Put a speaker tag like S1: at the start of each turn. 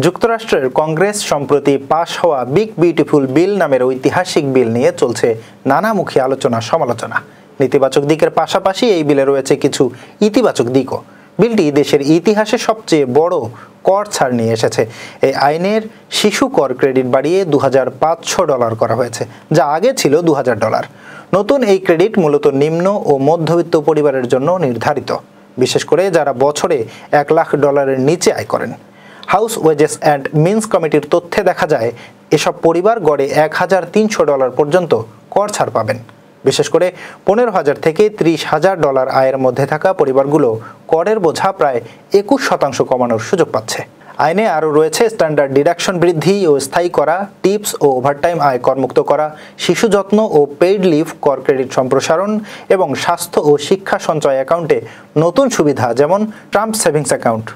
S1: যুক্তরাষ্ট্রের কংগ্রেস সম্প্রতি পাশ হওয়া বিগ বিউটিফুল বিল নামের ঐতিহাসিক বিল নিয়ে চলছে নানামুখী আলোচনা সমালোচনা। নেতিবাচক দিকের পাশাপাশি এই বিলে রয়েছে কিছু ইতিবাচক দিকও। বিলটি দেশের ইতিহাসে সবচেয়ে বড় কর ছাড় নিয়ে এসেছে। এই আইনের শিশু কর ক্রেডিট বাড়িয়ে $2500 করা হয়েছে, যা আগে ছিল $2000। নতুন এই ক্রেডিট মূলত নিম্ন ও মধ্যবিত্ত পরিবারের জন্য নির্ধারিত, বিশেষ করে যারা বছরে $1 লাখ নিচে আয় করেন। হাউস ওয়েজেস অ্যান্ড মিনস কমিটির তথ্যে দেখা যায় এসব পরিবার গড়ে $1300 পর্যন্ত কর ছাড় পাবেন। বিশেষ করে $15,000 থেকে $30,000 আয়ের মধ্যে থাকা পরিবারগুলো করের বোঝা প্রায় 21% কমানোর সুযোগ পাচ্ছে। আইনে আরও রয়েছে স্ট্যান্ডার্ড ডিডাকশন বৃদ্ধি ও স্থায়ী করা, টিপস ও ওভারটাইম আয় করমুক্ত করা, শিশু যত্ন ও পেইড লিভ কর ক্রেডিট সম্প্রসারণ এবং স্বাস্থ্য ও শিক্ষা সঞ্চয় অ্যাকাউন্টে নতুন সুবিধা যেমন ট্রাম্প সেভিংস অ্যাকাউন্ট।